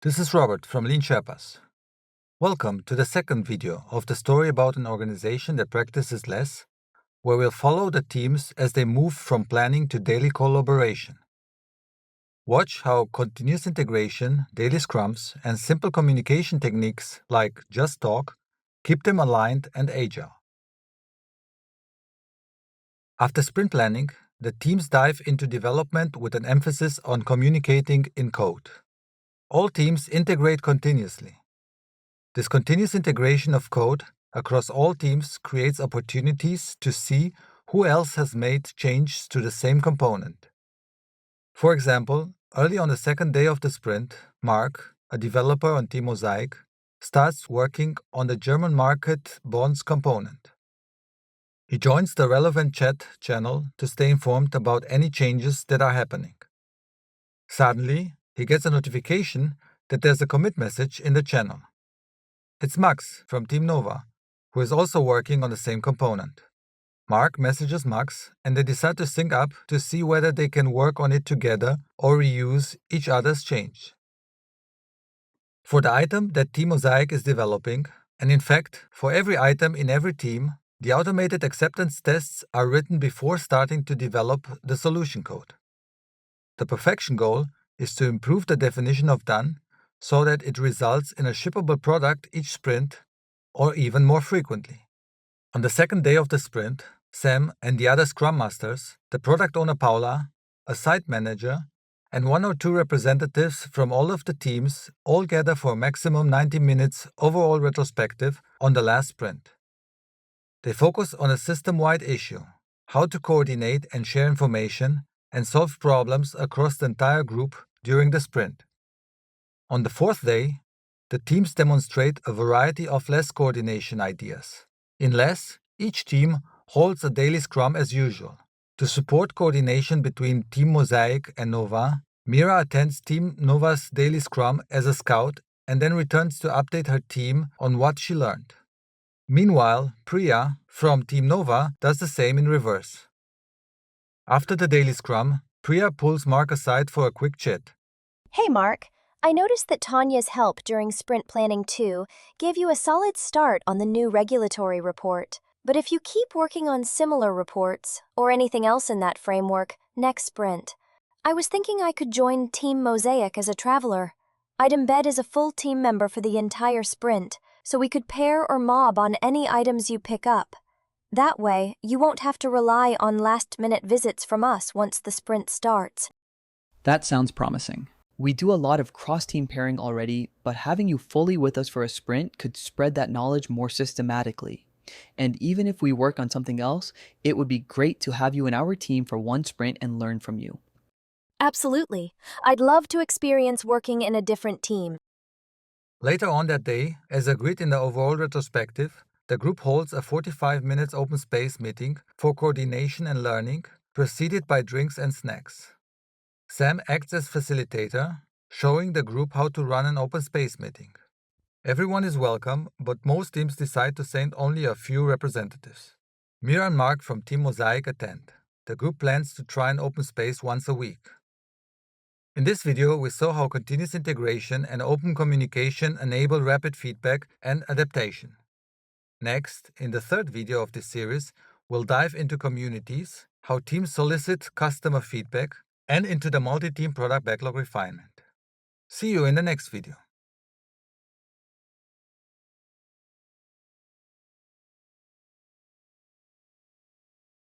This is Robert from Lean Sherpas. Welcome to the second video of the story about an organization that practices less, where we'll follow the teams as they move from planning to daily collaboration. Watch how continuous integration, daily scrums, and simple communication techniques like Just Talk keep them aligned and agile. After sprint planning, the teams dive into development with an emphasis on communicating in code. All teams integrate continuously. This continuous integration of code across all teams creates opportunities to see who else has made changes to the same component. For example, early on the second day of the sprint, Mark, a developer on Teams Mosaic, starts working on the German market bonds component. He joins the relevant chat channel to stay informed about any changes that are happening. Suddenly, he gets a notification that there's a commit message in the channel. It's Max from Team Nova, who is also working on the same component. Mark messages Max, and they decide to sync up to see whether they can work on it together or reuse each other's change. For the item that Team Mosaic is developing, and in fact, for every item in every team, the automated acceptance tests are written before starting to develop the solution code. The perfection goal is to improve the definition of done so that it results in a shippable product each sprint or even more frequently. On the second day of the sprint, Sam and the other Scrum Masters, the product owner Paula, a site manager, and one or two representatives from all of the teams all gather for a maximum 90 minutes overall retrospective on the last sprint. They focus on a system-wide issue, how to coordinate and share information and solve problems across the entire group during the sprint. On the fourth day, the teams demonstrate a variety of LeSS coordination ideas. In LeSS, each team holds a daily scrum as usual. To support coordination between Team Mosaic and Nova, Mira attends Team Nova's daily scrum as a scout and then returns to update her team on what she learned. Meanwhile, Priya from Team Nova does the same in reverse. After the daily scrum, Priya pulls Mark aside for a quick chat. Hey Mark, I noticed that Tanya's help during Sprint Planning 2 gave you a solid start on the new regulatory report. But if you keep working on similar reports, or anything else in that framework, next sprint, I was thinking I could join Team Mosaic as a traveler. I'd embed as a full team member for the entire sprint, so we could pair or mob on any items you pick up. That way, you won't have to rely on last-minute visits from us once the sprint starts. That sounds promising. We do a lot of cross-team pairing already, but having you fully with us for a sprint could spread that knowledge more systematically. And even if we work on something else, it would be great to have you in our team for one sprint and learn from you. Absolutely. I'd love to experience working in a different team. Later on that day, as agreed in the overall retrospective, the group holds a 45 minutes open space meeting for coordination and learning, preceded by drinks and snacks. Sam acts as facilitator, showing the group how to run an open space meeting. Everyone is welcome, but most teams decide to send only a few representatives. Mira and Mark from Team Mosaic attend. The group plans to try an open space once a week. In this video, we saw how continuous integration and open communication enable rapid feedback and adaptation. Next, in the third video of this series, we'll dive into communities, how teams solicit customer feedback, and into the multi-team product backlog refinement. See you in the next video.